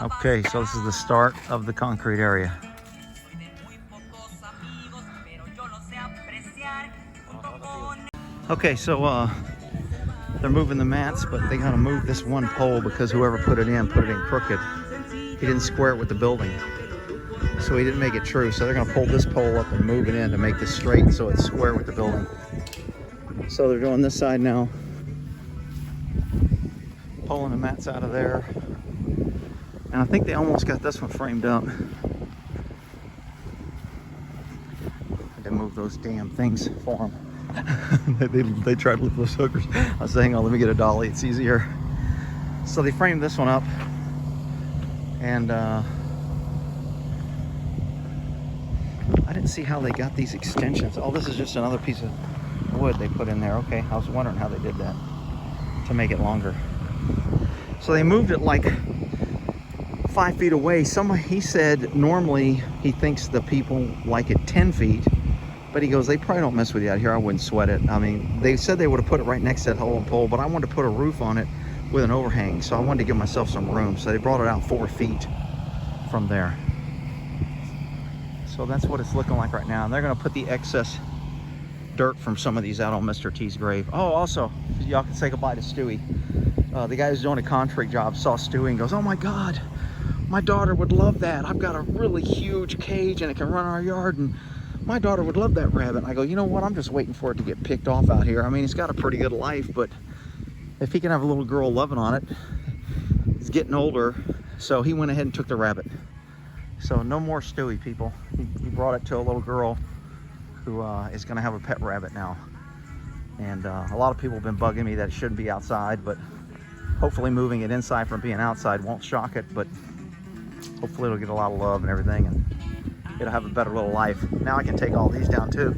Okay, so this is the start of the concrete area. Okay, so they're moving the mats, but they gotta move this one pole because whoever put it in crooked. He didn't square it with the building, so he didn't make it true. So they're gonna pull this pole up and move it in to make this straight so it's square with the building. So they're doing this side now, pulling the mats out of there. And I think they almost got this one framed up. Had to move those damn things for them. they tried to lift those hookers. I was saying, oh, let me get a dolly, it's easier. So they framed this one up. And I didn't see how they got these extensions. Oh, this is just another piece of wood they put in there. Okay, I was wondering how they did that to make it longer. So they moved it like 5 feet away. He said normally he thinks the people like it 10 feet, but he goes, they probably don't mess with you out here. I wouldn't sweat it. I mean, they said they would have put it right next to that hole and pole, but I wanted to put a roof on it with an overhang, so I wanted to give myself some room. So they brought it out 4 feet from there. So that's what it's looking like right now. And they're gonna put the excess dirt from some of these out on Mr. T's grave. Oh, also, y'all can say goodbye to Stewie. The guy who's doing a concrete job saw Stewie and goes, oh my God, my daughter would love that. I've got a really huge cage and it can run our yard, and my daughter would love that rabbit. And I go, you know what? I'm just waiting for it to get picked off out here. I mean, it's got a pretty good life, but if he can have a little girl loving on it, he's getting older. So he went ahead and took the rabbit. So no more Stewie, people. He brought it to a little girl who is gonna have a pet rabbit now. And a lot of people have been bugging me that it shouldn't be outside, but hopefully moving it inside from being outside won't shock it, but hopefully it'll get a lot of love and everything, and it'll have a better little life. Now I can take all these down too,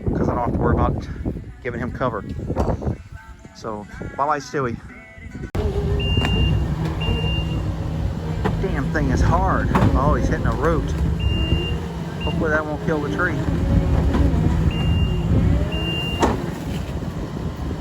because I don't have to worry about giving him cover. So, bye-bye, Stewie. Damn thing is hard. Oh, he's hitting a root. Hopefully that won't kill the tree.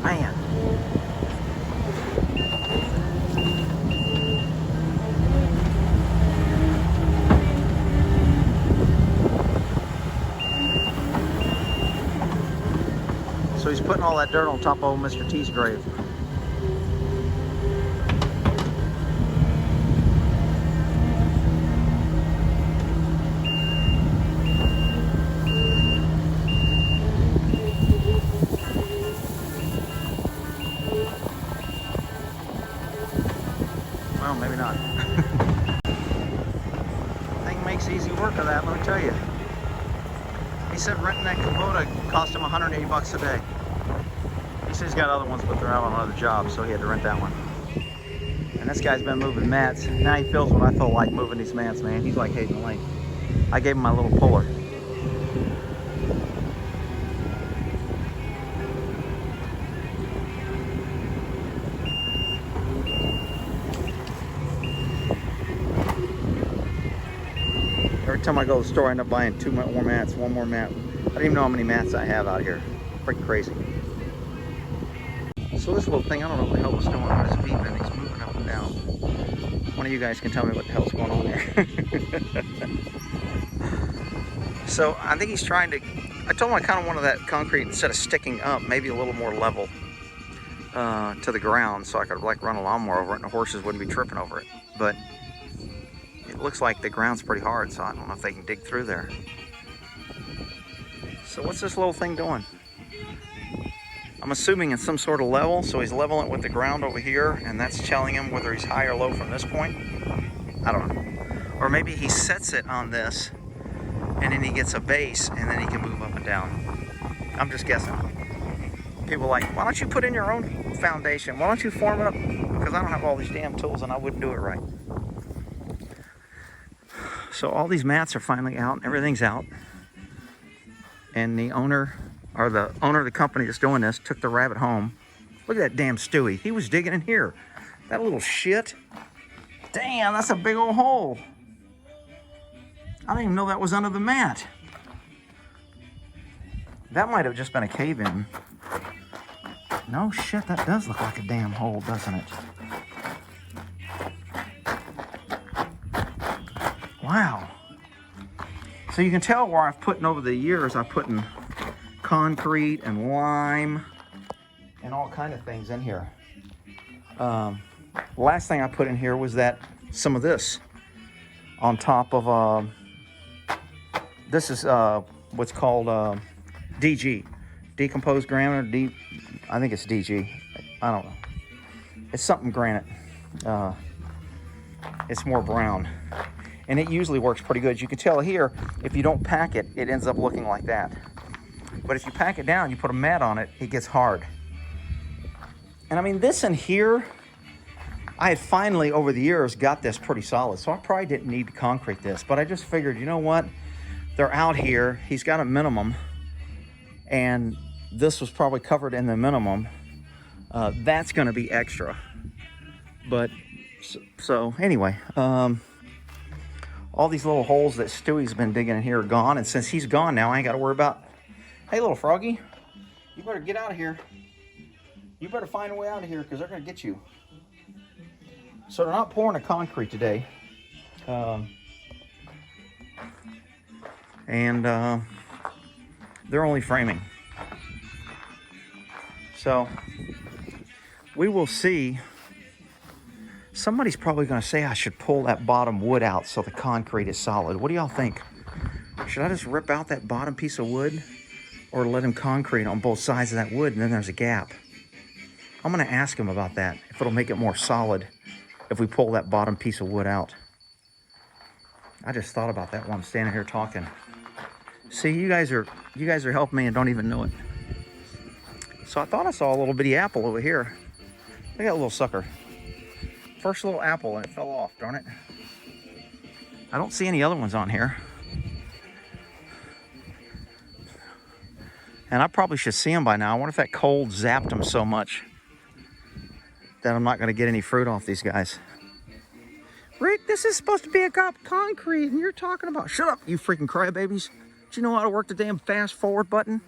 Man. So he's putting all that dirt on top of old Mr. T's grave. Well, maybe not. Thing makes easy work of that, let me tell you. He said renting that Kubota cost him 180 bucks a day. He said he's got other ones, but they're out on other jobs, so he had to rent that one. And this guy's been moving mats. Now he feels what I feel like moving these mats, man. He's like Hayden Lane. I gave him my little puller. Every time I go to the store, I end up buying 2 more mats, 1 more mat. I don't even know how many mats I have out here. Freaking crazy. So this little thing, I don't know what the hell was going on. It's beeping. He's moving up and down. One of you guys can tell me what the hell's going on there. So I think he's trying to, I told him I kind of wanted that concrete, instead of sticking up, maybe a little more level to the ground, so I could like run a lawnmower over it and the horses wouldn't be tripping over it. But it looks like the ground's pretty hard, so I don't know if they can dig through there. So what's this little thing doing? I'm assuming it's some sort of level, so he's leveling it with the ground over here, and that's telling him whether he's high or low from this point. I don't know. Or maybe he sets it on this, and then he gets a base, and then he can move up and down. I'm just guessing. People are like, why don't you put in your own foundation? Why don't you form it up? Because I don't have all these damn tools, and I wouldn't do it right. So all these mats are finally out, and everything's out. And the owner of the company that's doing this took the rabbit home. Look at that damn Stewie. He was digging in here. That little shit. Damn, that's a big old hole. I didn't even know that was under the mat. That might have just been a cave-in. No shit, that does look like a damn hole, doesn't it? Wow. So you can tell where I've put in over the years, I've put in concrete and lime and all kind of things in here. Last thing I put in here was some of this on top of, this is what's called DG, decomposed granite, I think it's DG, I don't know. It's something granite. It's more brown. And it usually works pretty good. You can tell here, if you don't pack it, it ends up looking like that. But if you pack it down, you put a mat on it, it gets hard. And I mean, this in here, I had finally, over the years, got this pretty solid. So I probably didn't need to concrete this. But I just figured, you know what? They're out here. He's got a minimum. And this was probably covered in the minimum. That's going to be extra. But, so anyway, all these little holes that Stewie's been digging in here are gone. And since he's gone now, I ain't got to worry about, hey, little froggy, you better get out of here. You better find a way out of here because they're going to get you. So they're not pouring the concrete today. And they're only framing. So we will see. Somebody's probably going to say I should pull that bottom wood out so the concrete is solid. What do y'all think? Should I just rip out that bottom piece of wood or let him concrete on both sides of that wood and then there's a gap? I'm going to ask him about that, if it'll make it more solid if we pull that bottom piece of wood out. I just thought about that while I'm standing here talking. See, you guys are helping me and don't even know it. So I thought I saw a little bitty apple over here. Look at that little sucker. First little apple and it fell off, darn it. I don't see any other ones on here. And I probably should see them by now. I wonder if that cold zapped them so much that I'm not going to get any fruit off these guys. Rick, this is supposed to be a concrete and you're talking about... Shut up, you freaking crybabies. Do you know how to work the damn fast forward button?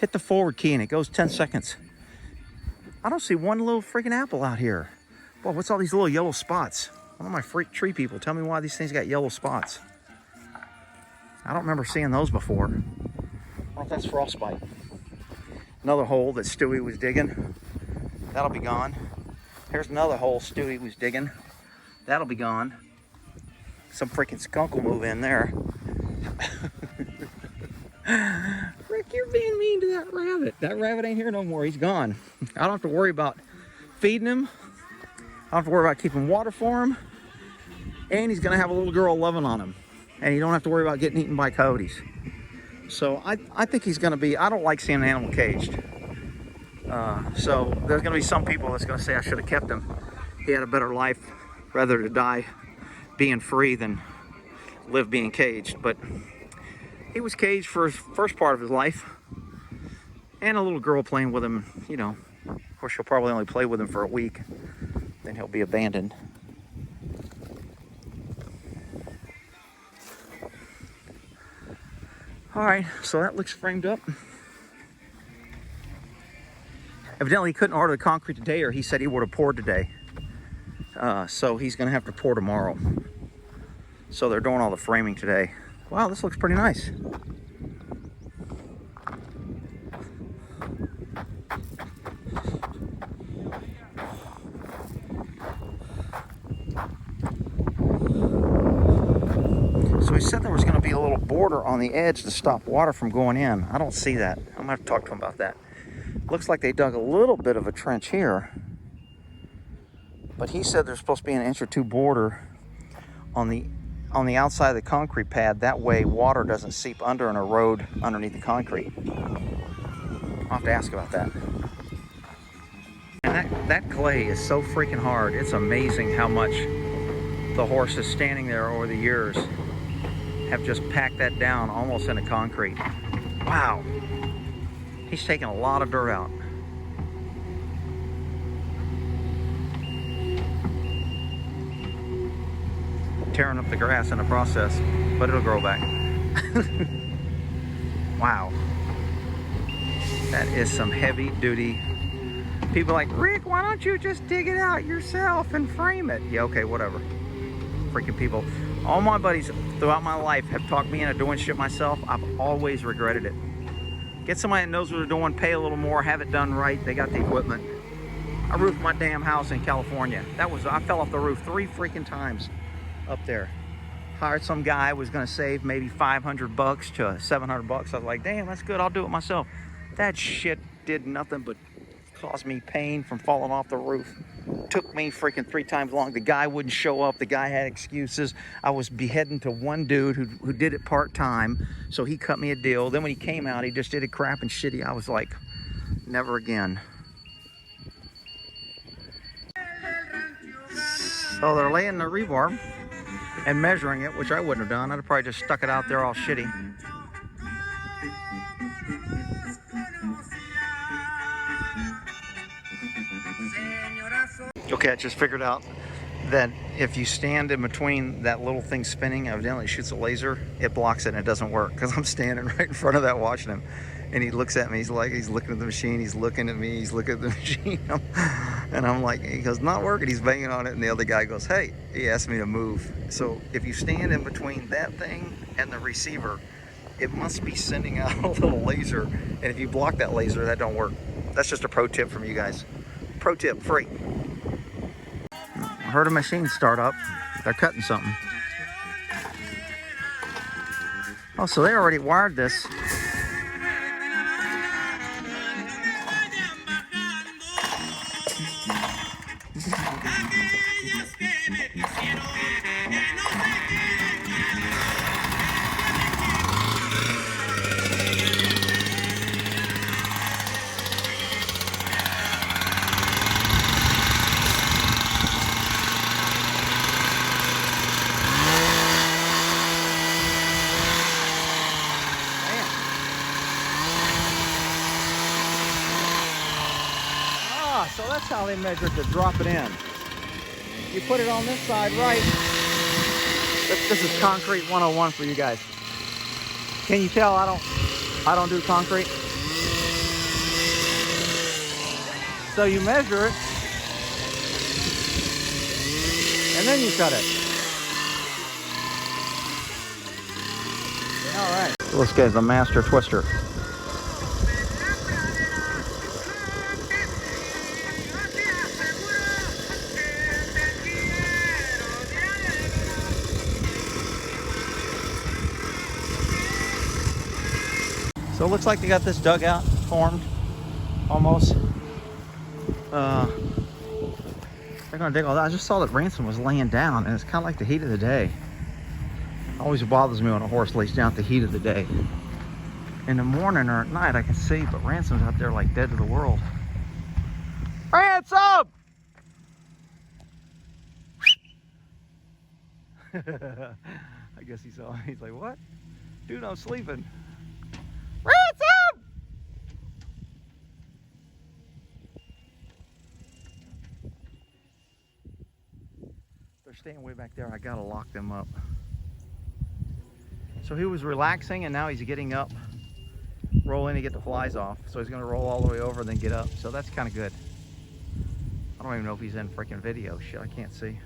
Hit the forward key and it goes 10 seconds. I don't see one little freaking apple out here. Boy, what's all these little yellow spots? One of my freak tree people, tell me why these things got yellow spots. I don't remember seeing those before. I don't know if that's frostbite. Another hole that Stewie was digging. That'll be gone. Here's another hole Stewie was digging. That'll be gone. Some freaking skunk will move in there. Rick, you're being mean to that rabbit. That rabbit ain't here no more. He's gone. I don't have to worry about feeding him. I don't have to worry about keeping water for him. And he's going to have a little girl loving on him. And you don't have to worry about getting eaten by coyotes. So I think he's going to be... I don't like seeing an animal caged. So there's going to be some people that's going to say I should have kept him. He had a better life rather to die being free than live being caged. But he was caged for his first part of his life. And a little girl playing with him, you know. Of course, she'll probably only play with him for a week. Then he'll be abandoned. All right, so that looks framed up. Evidently, he couldn't order the concrete today, or he said he would have poured today. So he's going to have to pour tomorrow. So they're doing all the framing today. Wow, this looks pretty nice. So he said there was going to be a little border on the edge to stop water from going in. I don't see that. I'm going to have to talk to him about that. Looks like they dug a little bit of a trench here. But he said there's supposed to be an inch or two border on the outside of the concrete pad. That way water doesn't seep under and erode underneath the concrete. I'll have to ask about that. And that clay is so freaking hard. It's amazing how much the horses standing there over the years have just packed that down almost into concrete. Wow. He's taking a lot of dirt out. Tearing up the grass in the process, but it'll grow back. Wow. That is some heavy duty People are like, Rick, why don't you just dig it out yourself and frame it? Yeah, okay, whatever. Freaking people. All my buddies throughout my life have talked me into doing shit myself. I've always regretted it. Get somebody that knows what they're doing, pay a little more, have it done right. They got the equipment. I roofed my damn house in California. I fell off the roof 3 freaking times up there. Hired some guy, was gonna save maybe 500 bucks to 700 bucks. I was like, damn, that's good, I'll do it myself. That shit did nothing but cause me pain from falling off the roof. Took me freaking 3 times long. The guy wouldn't show up. The guy had excuses. I was beheading to one dude who did it part-time, so he cut me a deal. Then when he came out, he just did it crap and shitty. I was like, never again. So they're laying the rebar and measuring it, which I wouldn't have done. I'd have probably just stuck it out there all shitty. Okay, I just figured out that if you stand in between that little thing spinning, evidently it shoots a laser, it blocks it and it doesn't work, because I'm standing right in front of that watching him. And he looks at me, he's looking at the machine, he's looking at me, he's looking at the machine. And I'm like, he goes, not working, he's banging on it. And the other guy goes, hey, he asked me to move. So if you stand in between that thing and the receiver, it must be sending out a little laser. And if you block that laser, that don't work. That's just a pro tip from you guys. Pro tip, free. I heard a machine start up. They're cutting something. Oh, so they already wired this. So that's how they measure it to drop it in. You put it on this side right. This is concrete 101 for you guys. Can you tell I don't do concrete? So you measure it and then you cut it. All right. So this guy's the master twister. So it looks like they got this dugout formed, almost. They're gonna dig all that. I just saw that Ransom was laying down, and it's kind of like the heat of the day. It always bothers me when a horse lays down at the heat of the day. In the morning or at night, I can see, but Ransom's out there like dead to the world. Ransom! I guess he saw me. He's like, what? Dude, I'm sleeping. Ransom! They're staying way back there. I gotta lock them up. So he was relaxing and now he's getting up, roll in to get the flies off. So he's gonna roll all the way over and then get up. So that's kind of good. I don't even know if he's in freaking video. Shit, I can't see.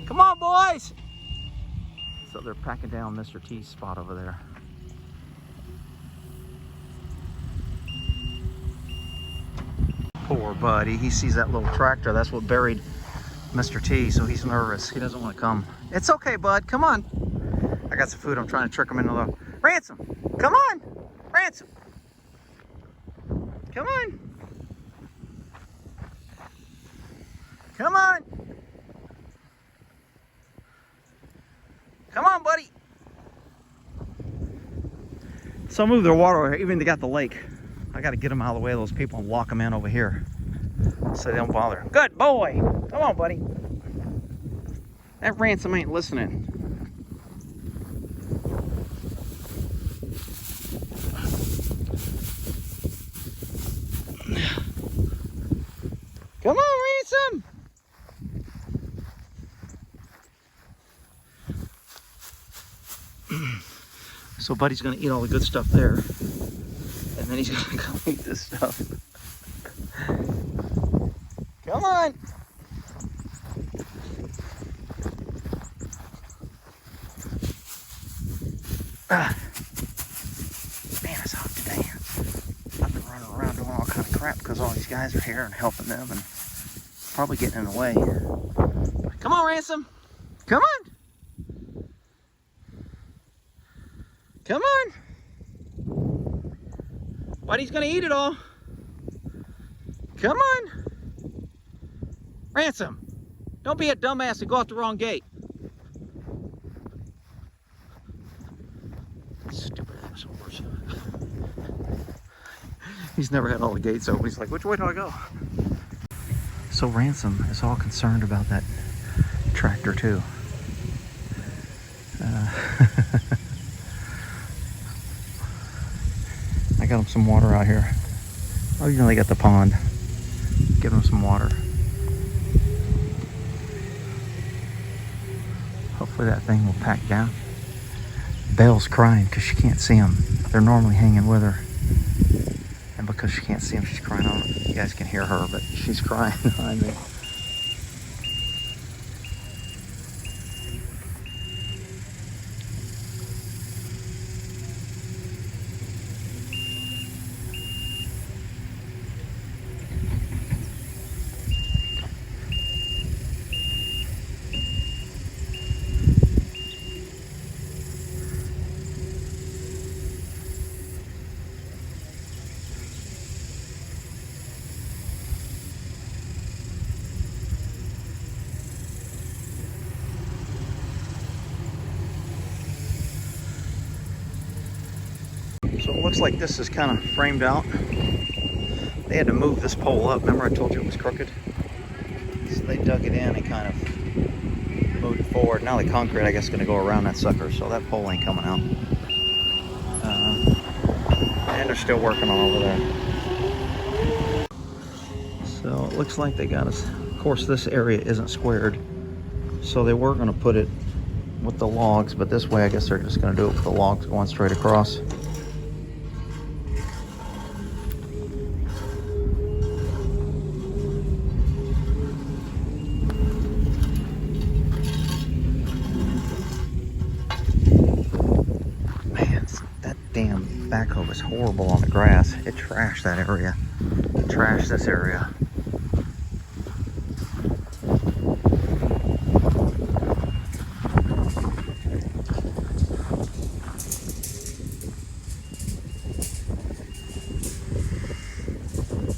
Come on, boys! So they're packing down Mr. T's spot over there. Poor buddy, he sees that little tractor. That's what buried Mr. T, so he's nervous. He doesn't want to come. It's okay, bud, come on. I got some food, I'm trying to trick him into the... Ransom, come on! Ransom! Come on! Come on! Come on, buddy! So move their water over here. Even they got the lake. I got to get them out of the way of those people and lock them in over here so they don't bother. Good boy. Come on, buddy. That Ransom ain't listening. Come on, Ransom. So Buddy's going to eat all the good stuff there. And then he's gonna go eat this stuff. Come on. Man, it's hot today. I've been running around doing all kind of crap because all these guys are here and helping them and probably getting in the way. Come on, Ransom. Come on. Come on. Buddy's gonna eat it all. Come on. Ransom, don't be a dumbass and go out the wrong gate. Stupid ass horse. He's never had all the gates open. He's like, which way do I go? So Ransom is all concerned about that tractor too. I got him some water out here. Oh, you know they got the pond. Give him some water. Hopefully that thing will pack down. Belle's crying because she can't see him. They're normally hanging with her. And because she can't see him, she's crying. I don't know if you guys can hear her, but she's crying behind me. So it looks like this is kind of framed out. They had to move this pole up. Remember I told you it was crooked? So they dug it in and kind of moved it forward. Now the concrete, I guess, is going to go around that sucker. So that pole ain't coming out. And they're still working on over there. So it looks like they got us. Of course, this area isn't squared. So they were going to put it with the logs, but this way I guess they're just going to do it with the logs going straight across. Damn backhoe was horrible on the grass. It trashed that area. It trashed this area.